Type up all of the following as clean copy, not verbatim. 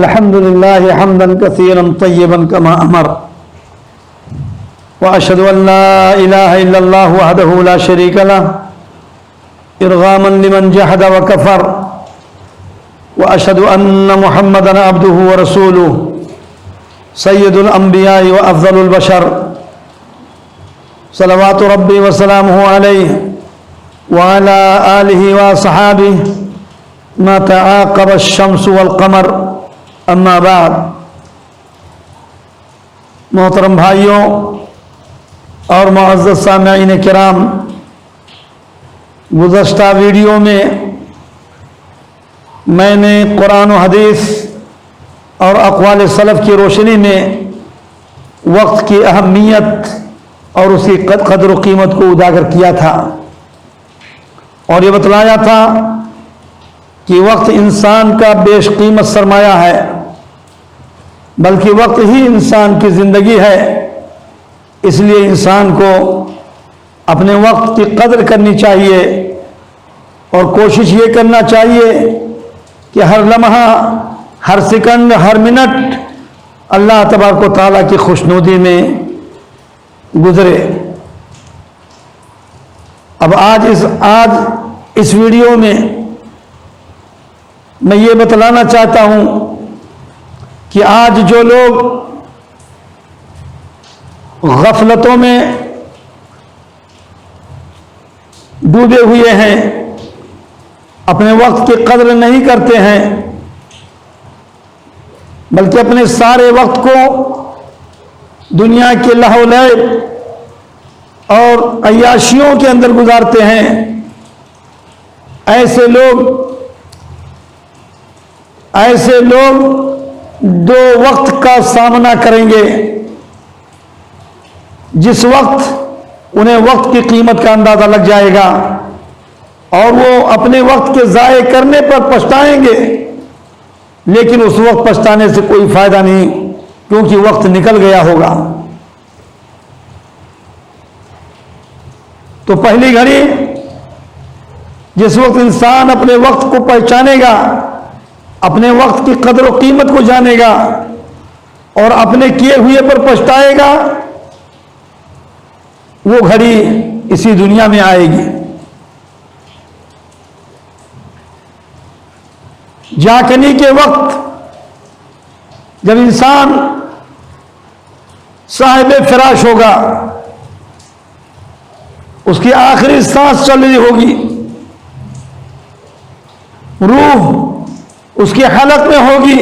الحمد لله حمدا كثيرا طيبا كما أمر وأشهد أن لا إله إلا الله وحده لا شريك له إرغاما لمن جحد وكفر وأشهد أن محمدا عبده ورسوله سيد الأنبياء وأفضل البشر صلوات ربي وسلامه عليه وعلى آله وصحابه ما تعاقب الشمس والقمر اما بعد. محترم بھائیوں اور معزز سامعین کرام، گزشتہ ویڈیو میں میں نے قرآن و حدیث اور اقوال سلف کی روشنی میں وقت کی اہمیت اور اس کی قدر و قیمت کو اجاگر کیا تھا اور یہ بتلایا تھا کہ وقت انسان کا بیش قیمت سرمایہ ہے، بلکہ وقت ہی انسان کی زندگی ہے. اس لیے انسان کو اپنے وقت کی قدر کرنی چاہیے اور کوشش یہ کرنا چاہیے کہ ہر لمحہ، ہر سیکنڈ، ہر منٹ اللہ تبارک و تعالیٰ کی خوشنودی میں گزرے. اب آج اس ویڈیو میں میں یہ بتلانا چاہتا ہوں کہ آج جو لوگ غفلتوں میں ڈوبے ہوئے ہیں، اپنے وقت کی قدر نہیں کرتے ہیں، بلکہ اپنے سارے وقت کو دنیا کے لہو لعب اور عیاشیوں کے اندر گزارتے ہیں، ایسے لوگ دو وقت کا سامنا کریں گے. جس وقت انہیں وقت کی قیمت کا اندازہ لگ جائے گا اور وہ اپنے وقت کے ضائع کرنے پر پچھتائیں گے، لیکن اس وقت پچھتانے سے کوئی فائدہ نہیں، کیونکہ وقت نکل گیا ہوگا. تو پہلی گھڑی جس وقت انسان اپنے وقت کو پہچانے گا، اپنے وقت کی قدر و قیمت کو جانے گا اور اپنے کیے ہوئے پر پچھتائے گا، وہ گھڑی اسی دنیا میں آئے گی. جاگنے کے وقت جب انسان صاحب فراش ہوگا، اس کی آخری سانس چل رہی ہوگی، روح اس کے حلق میں ہوگی،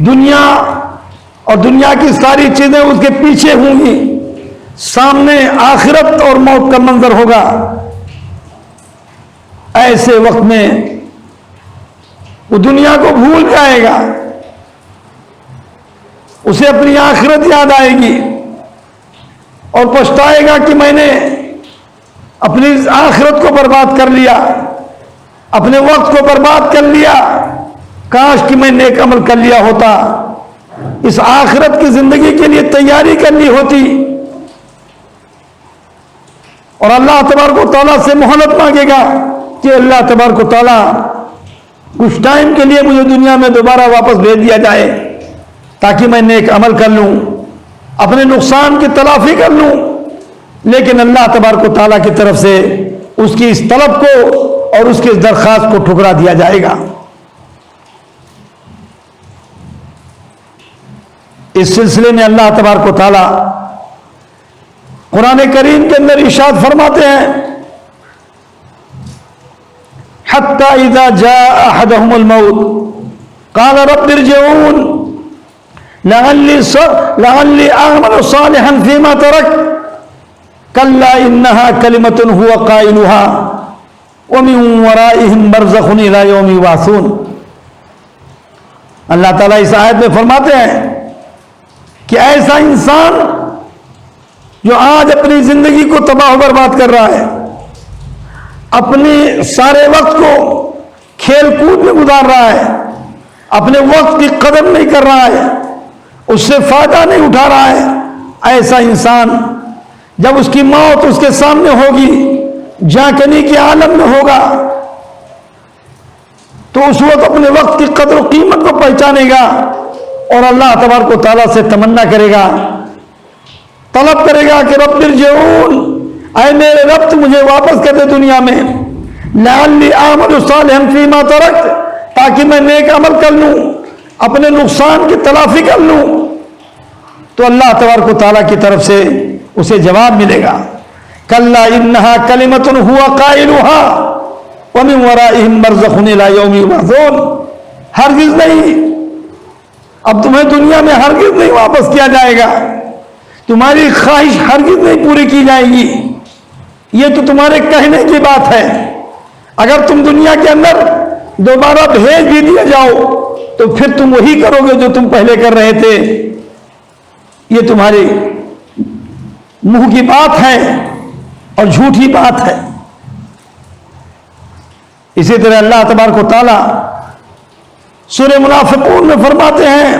دنیا اور دنیا کی ساری چیزیں اس کے پیچھے ہوں گی، سامنے آخرت اور موت کا منظر ہوگا. ایسے وقت میں وہ دنیا کو بھول جائے گا، اسے اپنی آخرت یاد آئے گی اور پچھتائے گا کہ میں نے اپنی آخرت کو برباد کر لیا، اپنے وقت کو برباد کر لیا. کاش کہ میں نیک عمل کر لیا ہوتا، اس آخرت کی زندگی کے لیے تیاری کرنی ہوتی. اور اللہ تبارک و تعالیٰ سے مہلت مانگے گا کہ اللہ تبارک و تعالیٰ کچھ ٹائم کے لیے مجھے دنیا میں دوبارہ واپس بھیج دیا جائے تاکہ میں نیک عمل کر لوں، اپنے نقصان کی تلافی کر لوں. لیکن اللہ تبارک و تعالیٰ کی طرف سے اس کی اس طلب کو اور اس کی اس درخواست کو ٹھکرا دیا جائے گا. اس سلسلے میں اللہ تبارک و تعالیٰ قرآن کریم کے اندر ارشاد فرماتے ہیں، حتی اذا جاء احدهم الموت قال رب ارجعون لعلی اعمل صالحا فيما تركت كلا انها كلمة هو قائلها ومن ورائهم برزخ الى يوم يبعثون. اللہ تعالیٰ اس آیت میں فرماتے ہیں کہ ایسا انسان جو آج اپنی زندگی کو تباہ و برباد کر رہا ہے، اپنے سارے وقت کو کھیل کود میں گزار رہا ہے، اپنے وقت کی قدر نہیں کر رہا ہے، اس سے فائدہ نہیں اٹھا رہا ہے، ایسا انسان جب اس کی موت اس کے سامنے ہوگی، جاگنے کے عالم میں ہوگا، تو اس وقت اپنے وقت کی قدر و قیمت کو پہچانے گا اور اللہ تبارک و تعالیٰ سے تمنا کرے گا، طلب کرے گا کہ رب ارجعون، اے میرے رب تو مجھے واپس کر دے دنیا میں، لعلی اعمل صالحا فیما ترکت، تاکہ میں نیک عمل کر لوں، اپنے نقصان کی تلافی کر لوں۔ تو اللہ تبارک و تعالیٰ کی طرف سے اسے جواب ملے گا، کلا انہا کلمۃ ہوا قائلھا ومن ورائہم برزخ الی یوم یبعثون، ہرگز نہیں، اب تمہیں دنیا میں ہرگز نہیں واپس کیا جائے گا، تمہاری خواہش ہرگز نہیں پوری کی جائے گی، یہ تو تمہارے کہنے کی بات ہے، اگر تم دنیا کے اندر دوبارہ بھیج بھی دیا جاؤ تو پھر تم وہی کرو گے جو تم پہلے کر رہے تھے، یہ تمہاری منہ کی بات ہے اور جھوٹی بات ہے۔ اسی طرح اللہ تبارک و تعالی سورہ منافقون میں فرماتے ہیں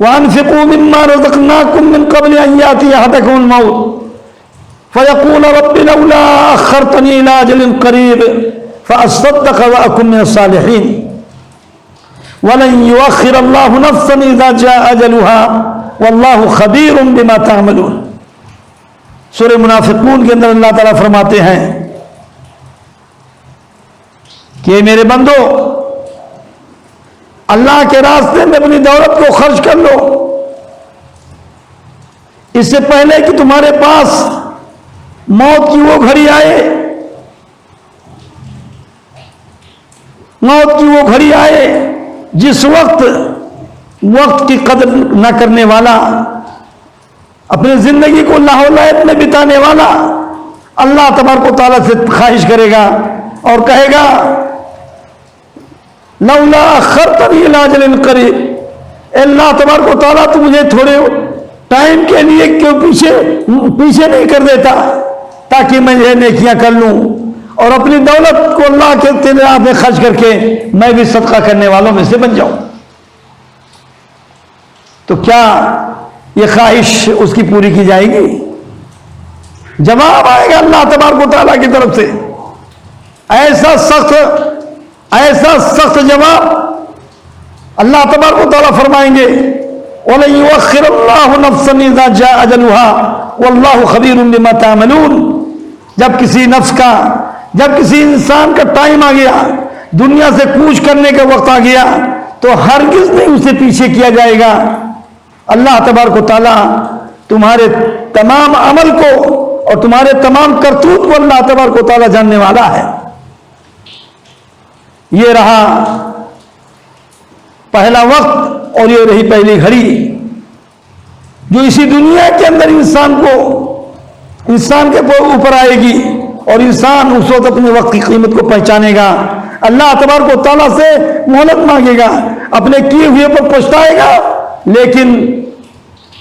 وَأَنفِقُوا مِمَّا رَزَقْنَاكُم مِّن قَبْلِ أَن يَأْتِيَ أَحَدَكُمُ الْمَوْتُ فَيَقُولَ رَبِّ لَوْلَا أَخَّرْتَنِي إِلَىٰ أَجَلٍ قَرِيبٍ فَأَصَّدَّقَ وَأَكُن مِّنَ الصَّالِحِينَ وَلَن يُؤَخِّرَ اللَّهُ نَفْسًا إِذَا جَاءَ أَجَلُهَا وَاللَّهُ خَبِيرٌ بِمَا تَعْمَلُونَ۔ سورہ منافقون کے اندر اللہ تعالیٰ فرماتے ہیں کہ میرے بندو، اللہ کے راستے میں اپنی دولت کو خرچ کر لو، اس سے پہلے کہ تمہارے پاس موت کی وہ گھڑی آئے، موت کی وہ گھڑی آئے جس وقت کی قدر نہ کرنے والا، اپنی زندگی کو لاہ و لعب میں بتانے والا اللہ تبارک و تعالیٰ سے خواہش کرے گا اور کہے گا لولا اخرتنی الی اجل قریب، اے اللہ تبارک و تعالیٰ تو مجھے تھوڑے ٹائم کے لیے کیوں پیچھے نہیں کر دیتا تاکہ میں یہ نیکیاں کر لوں اور اپنی دولت کو اللہ کے راہ میں خرچ کر کے میں بھی صدقہ کرنے والوں میں سے بن جاؤں۔ تو کیا یہ خواہش اس کی پوری کی جائے گی؟ جواب آئے گا اللہ تبارک و تعالیٰ کی طرف سے، ایسا سخت جواب اللہ تبارک و تعالیٰ فرمائیں گے وَلَن يُؤَخِّرَ اللَّهُ نَفْسًا إِذَا جَاءَ أَجَلُهَا وَاللَّهُ خَبِيرٌ بِمَا تَعْمَلُونَ۔ جب کسی انسان کا ٹائم آ گیا، دنیا سے کوچ کرنے کا وقت آ گیا، تو ہرگز نہیں اسے پیچھے کیا جائے گا۔ اللہ تبارک و تعالیٰ تمہارے تمام عمل کو اور تمہارے تمام کرتوت کو اللہ تبارک و تعالیٰ جاننے والا ہے۔ یہ رہا پہلا وقت اور یہ رہی پہلی گھڑی جو اسی دنیا کے اندر انسان کے اوپر آئے گی اور انسان اس وقت اپنے وقت کی قیمت کو پہچانے گا، اللہ تبارک و تعالیٰ سے مہلت مانگے گا، اپنے کیے ہوئے پر پچھتائے گا، لیکن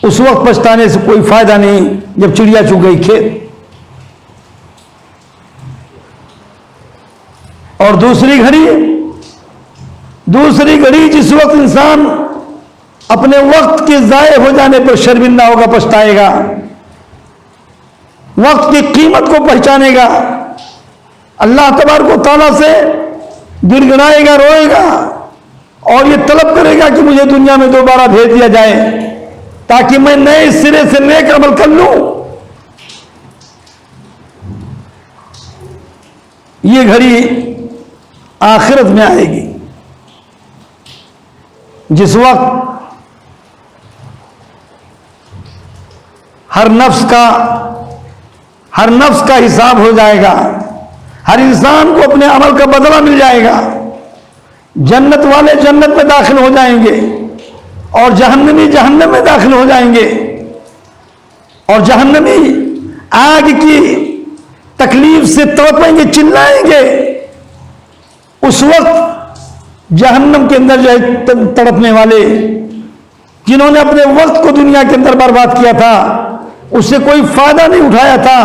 اس وقت پچھتانے سے کوئی فائدہ نہیں جب چڑیا چگ گئی کھیت۔ اور دوسری گھڑی جس وقت انسان اپنے وقت کے ضائع ہو جانے پر شرمندہ ہوگا، پچھتائے گا، وقت کی قیمت کو پہچانے گا، اللہ تبارک و تعالیٰ سے گڑ گڑائے گا، روئے گا اور یہ طلب کرے گا کہ مجھے دنیا میں دوبارہ بھیج دیا جائے تاکہ میں نئے سرے سے نیک عمل کر لوں۔ یہ گھڑی آخرت میں آئے گی جس وقت ہر نفس کا حساب ہو جائے گا، ہر انسان کو اپنے عمل کا بدلہ مل جائے گا، جنت والے جنت میں داخل ہو جائیں گے اور جہنمی جہنم میں داخل ہو جائیں گے، اور جہنمی آگ کی تکلیف سے تڑپیں گے، چلائیں گے۔ اس وقت جہنم کے اندر جو ہے تڑپنے والے جنہوں نے اپنے وقت کو دنیا کے اندر برباد کیا تھا، اس سے کوئی فائدہ نہیں اٹھایا تھا،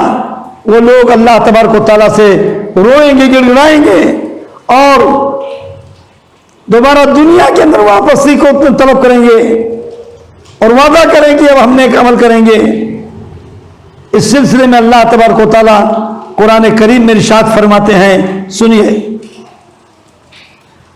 وہ لوگ اللہ تبارک و تعالیٰ سے روئیں گے، گڑگڑائیں گے اور دوبارہ دنیا کے اندر واپسی کو طلب کریں گے اور وعدہ کریں گے اب ہم نیک عمل کریں گے۔ اس سلسلے میں اللہ تبارک و تعالیٰ قرآن کریم میں ارشاد فرماتے ہیں، سنیے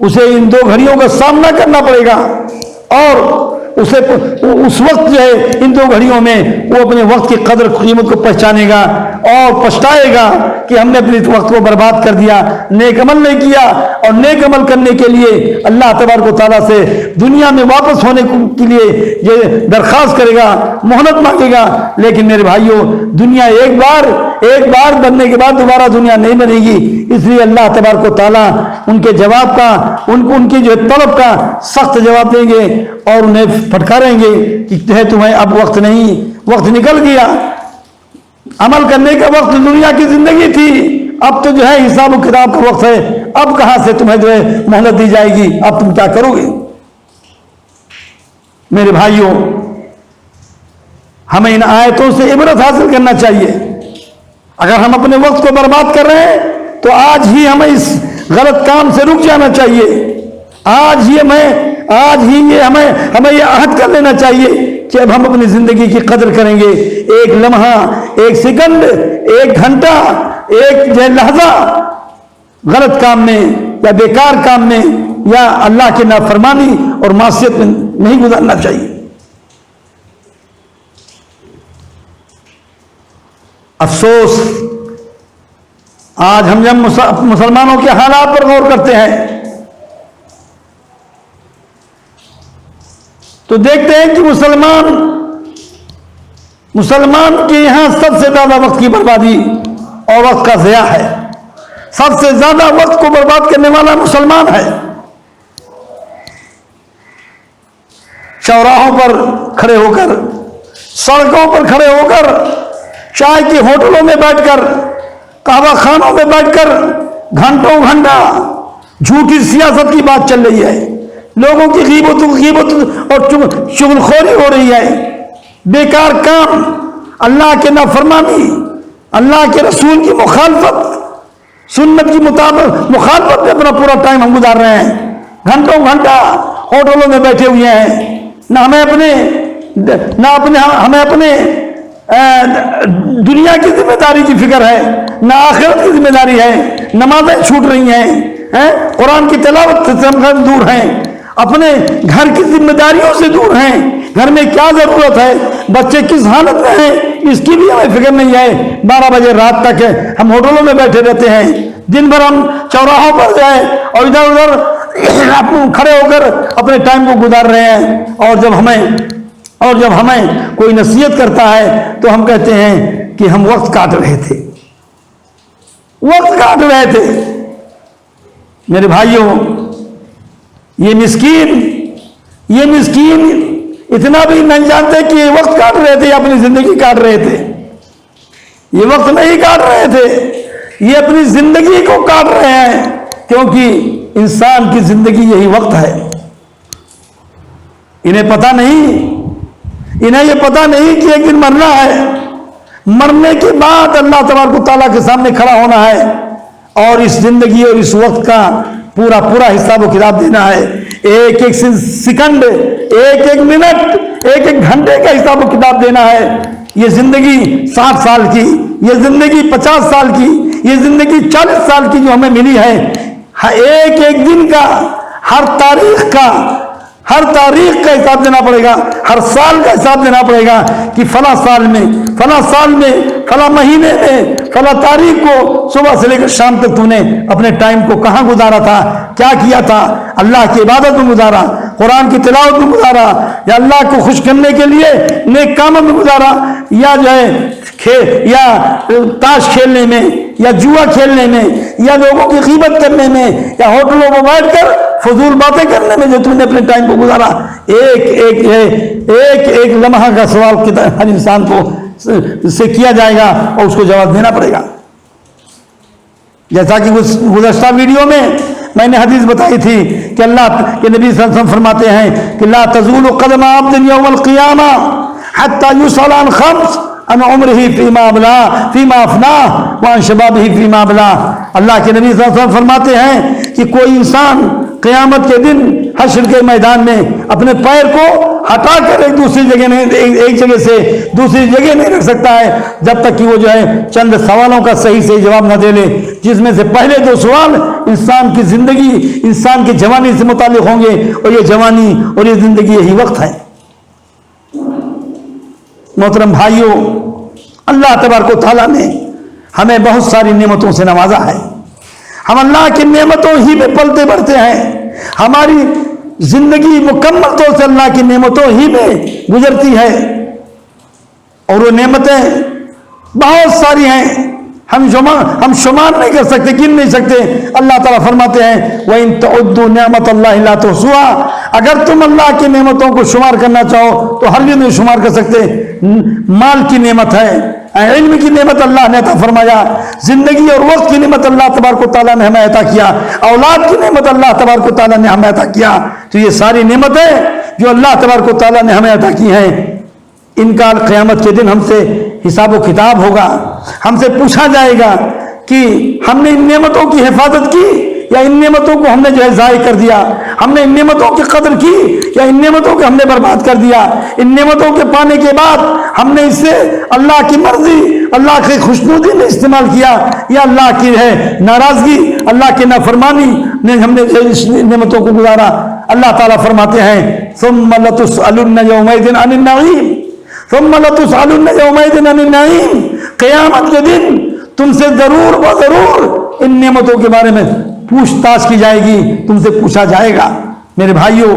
اسے ان دو گھڑیوں کا سامنا کرنا پڑے گا، اور اسے اس وقت جو ہے ان دو گھڑیوں میں وہ اپنے وقت کی قدر قیمت کو پہچانے گا اور پچھتائے گا کہ ہم نے اپنے وقت کو برباد کر دیا، نیک عمل نہیں کیا۔ اور نیک عمل کرنے کے لیے اللہ تبارک و تعالیٰ سے دنیا میں واپس ہونے کے لیے یہ درخواست کرے گا، مہلت مانگے گا۔ لیکن میرے بھائیوں، دنیا ایک بار بننے کے بعد دوبارہ دنیا نہیں بنے گی، اس لیے اللہ تبارک و تعالیٰ ان کے جواب کا، ان کی جو طلب کا سخت جواب دیں گے اور انہیں پھٹکاریں گے کہ جو ہے تمہیں اب وقت نہیں، وقت نکل گیا، عمل کرنے کا وقت دنیا کی زندگی تھی، اب تو جو ہے حساب و کتاب کا وقت ہے، اب کہاں سے تمہیں جو ہے مہلت دی جائے گی، اب تم کیا کرو گے؟ میرے بھائیوں، ہمیں ان آیتوں سے عبرت حاصل کرنا چاہیے۔ اگر ہم اپنے وقت کو برباد کر رہے ہیں تو آج ہی ہمیں اس غلط کام سے رک جانا چاہیے، آج ہی ہمیں یہ عہد کر لینا چاہیے کہ اب ہم اپنی زندگی کی قدر کریں گے۔ ایک لمحہ، ایک سیکنڈ، ایک گھنٹہ، ایک لحظہ غلط کام میں یا بیکار کام میں یا اللہ کی نافرمانی اور معصیت میں نہیں گزارنا چاہیے۔ افسوس، آج ہم جب مسلمانوں کے حالات پر غور کرتے ہیں تو دیکھتے ہیں کہ مسلمان کے یہاں سب سے زیادہ وقت کی بربادی اور وقت کا ضیاع ہے۔ سب سے زیادہ وقت کو برباد کرنے والا مسلمان ہے۔ چوراہوں پر کھڑے ہو کر، سڑکوں پر کھڑے ہو کر، چائے کے ہوٹلوں میں بیٹھ کر، قہوہ خانوں میں بیٹھ کر گھنٹوں گھنٹہ جھوٹی سیاست کی بات چل رہی ہے، لوگوں کی غیبت اور چغل خوری ہو رہی ہے، بیکار کام، اللہ کے نافرمانی، اللہ کے رسول کی مخالفت، سنت کی مطابق مخالفت میں اپنا پورا ٹائم ہم گزار رہے ہیں، گھنٹوں گھنٹہ ہوٹلوں میں بیٹھے ہوئے ہیں۔ نہ ہمیں اپنے دنیا کی ذمہ داری کی فکر ہے، نہ آخرت کی ذمہ داری ہے، نمازیں چھوٹ رہی ہیں، قرآن کی تلاوت سے ہم دور ہیں، اپنے گھر کی ذمہ داریوں سے دور ہیں، گھر میں کیا ضرورت ہے، بچے کس حالت میں ہیں، اس کی بھی ہمیں فکر نہیں ہے۔ 12 بجے رات تک ہم ہوٹلوں میں بیٹھے رہتے ہیں، دن بھر ہم چوراہوں پر جائیں اور ادھر ادھر کھڑے ہو کر اپنے ٹائم کو گزار رہے ہیں۔ اور جب ہمیں کوئی نصیحت کرتا ہے تو ہم کہتے ہیں کہ ہم وقت کاٹ رہے تھے۔ میرے بھائیوں، یہ مسکین اتنا بھی نہیں جانتے کہ یہ وقت کاٹ رہے تھے یا اپنی زندگی کاٹ رہے تھے۔ یہ وقت نہیں کاٹ رہے تھے، یہ اپنی زندگی کو کاٹ رہے ہیں، کیونکہ انسان کی زندگی یہی وقت ہے۔ انہیں یہ پتہ نہیں کہ ایک دن مرنا ہے، مرنے کے بعد اللہ تبارک و تعالیٰ کے سامنے کھڑا ہونا ہے اور اس زندگی اور اس وقت کا پورا حساب و کتاب دینا ہے۔ ایک ایک سیکنڈ، ایک ایک منٹ، ایک ایک گھنٹے کا حساب و کتاب دینا ہے۔ یہ زندگی 60 سال کی، یہ زندگی 50 سال کی، یہ زندگی 40 سال کی جو ہمیں ملی ہے، ایک ایک دن کا، ہر تاریخ کا حساب دینا پڑے گا، ہر سال کا حساب دینا پڑے گا کہ فلاں سال میں، فلاں مہینے میں، فلاں تاریخ کو صبح سے لے کر شام تک تو نے اپنے ٹائم کو کہاں گزارا تھا، کیا کیا تھا، اللہ کی عبادت میں گزارا، قرآن کی تلاوت میں گزارا، یا اللہ کو خوش کرنے کے لیے نیک کاموں میں گزارا، یا جو ہے یا تاش کھیلنے میں، یا جوا کھیلنے میں، یا لوگوں کی غیبت کرنے میں، یا ہوٹلوں میں بیٹھ کر فضول باتیں کرنے میں جو تم نے اپنے ٹائم کو گزارا۔ ایک لمحہ کا سوال ہر انسان کو سے کیا جائے گا اور اس کو جواب دینا پڑے گا۔ جیسا کہ گزشتہ ویڈیو میں نے حدیث بتائی تھی کہ اللہ کے نبی صلی اللہ علیہ وسلم فرماتے ہیں کہ لا تزول قدم عبد یوم القیامہ حتی یسأل عن خمس، عن عمرہ فیما افناہ وعن شبابہ فیما ابلاہ۔ اللہ کے نبی صلی اللہ علیہ وسلم فرماتے ہیں کہ کوئی انسان قیامت کے دن حشر کے میدان میں اپنے پیر کو ہٹا کر ایک جگہ سے دوسری جگہ نہیں رکھ سکتا ہے جب تک کہ وہ جو ہے چند سوالوں کا صحیح سے جواب نہ دے لے، جس میں سے پہلے 2 سوال انسان کی زندگی، انسان کی جوانی سے متعلق ہوں گے، اور یہ جوانی اور یہ زندگی یہی وقت ہے۔ محترم بھائیوں، اللہ تبارک و تعالیٰ نے ہمیں بہت ساری نعمتوں سے نوازا ہے، ہم اللہ کی نعمتوں ہی پہ پلتے بڑھتے ہیں، ہماری زندگی مکمل طور سے اللہ کی نعمتوں ہی میں گزرتی ہے، اور وہ نعمتیں بہت ساری ہیں، ہم شمار نہیں کر سکتے، گن نہیں سکتے۔ اللہ تعالیٰ فرماتے ہیں وَإِن تَعُدُّوا نِعْمَةَ اللَّهِ لَا تُحْصُوهَا، اگر تم اللہ کی نعمتوں کو شمار کرنا چاہو تو ہرگز نہیں شمار کر سکتے۔ مال کی نعمت ہے، علم کی نعمت اللہ نے عطا فرمایا، زندگی اور وقت کی نعمت اللہ تبارک و تعالیٰ نے ہمیں عطا کیا، اولاد کی نعمت اللہ تبارک و تعالیٰ نے ہمیں عطا کیا۔ تو یہ ساری نعمتیں جو اللہ تبارک و تعالیٰ نے ہمیں عطا کی ہیں، ان کا قیامت کے دن ہم سے حساب و کتاب ہوگا، ہم سے پوچھا جائے گا کہ ہم نے ان نعمتوں کی حفاظت کی یا ان نعمتوں کو ہم نے جو ہے ضائع کر دیا، ہم نے ان نعمتوں کی قدر کی یا ان نعمتوں کو ہم نے برباد کر دیا، ان نعمتوں کے پانے کے بعد ہم نے اس سے اللہ کی مرضی، اللہ کی خوشنودی میں استعمال کیا یا اللہ کی ہے ناراضگی، اللہ کی نافرمانی نے ہم نے اس نعمتوں کو گزارا۔ اللہ تعالیٰ فرماتے ہیں ثم لتسألن یومئذ عن النعیم، ثم لتسألن یومئذ عن النعیم، قیامت کے دن تم سے ضرور و ضرور ان نعمتوں کے بارے میں پوچھ تاچھ کی جائے گی، تم سے پوچھا جائے گا۔ میرے بھائیوں،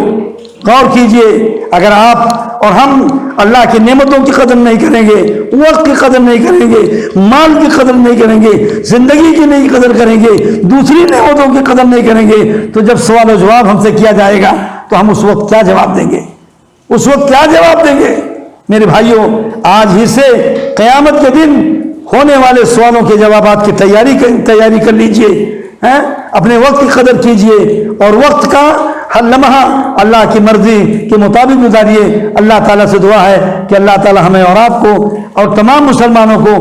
غور کیجئے، اگر آپ اور ہم اللہ کی نعمتوں کی قدر نہیں کریں گے، وقت کی قدر نہیں کریں گے، مال کی قدر نہیں کریں گے، زندگی کی نہیں قدر کریں گے، دوسری نعمتوں کی قدر نہیں کریں گے، تو جب سوال و جواب ہم سے کیا جائے گا تو ہم اس وقت کیا جواب دیں گے؟ اس وقت کیا جواب دیں گے؟ میرے بھائیوں، آج ہی سے قیامت کے دن ہونے والے سوالوں کے جوابات کی تیاری کر لیجئے، اپنے وقت کی قدر کیجئے اور وقت کا ہر لمحہ اللہ کی مرضی کے مطابق گزاریے۔ اللہ تعالیٰ سے دعا ہے کہ اللہ تعالیٰ ہمیں اور آپ کو اور تمام مسلمانوں کو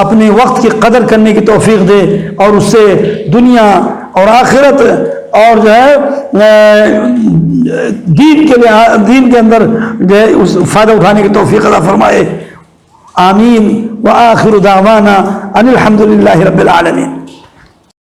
اپنے وقت کی قدر کرنے کی توفیق دے، اور اس سے دنیا اور آخرت اور جو ہے دین کے اندر جو ہے اس فائدہ اٹھانے کی توفیق عطا فرمائے۔ آمین وآخر دعوانا ان الحمد للہ رب العالمین۔